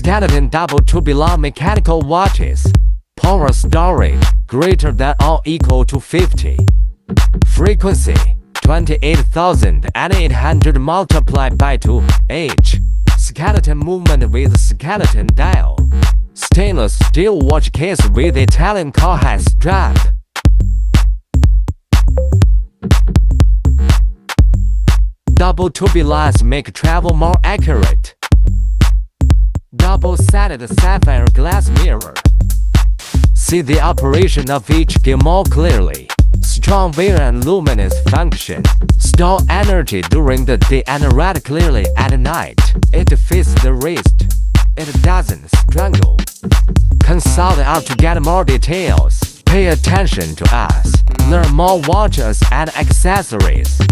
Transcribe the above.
skeleton double tourbillon mechanical watches. Power storage greater than or equal to 50. Frequency 28,800 multiplied by 2 H. Skeleton movement with skeleton dial. Stainless steel watch case with Italian cowhide strap. Double tourbillons make travel more accurate. Double-sided sapphire glass mirror. See the operation of each gear more clearly. Strong wear and luminous function. Store energy during the day and ride clearly at night. It fits the wrist. It doesn't strangle. Consult us to get more details. Pay attention to us. Learn more watches and accessories.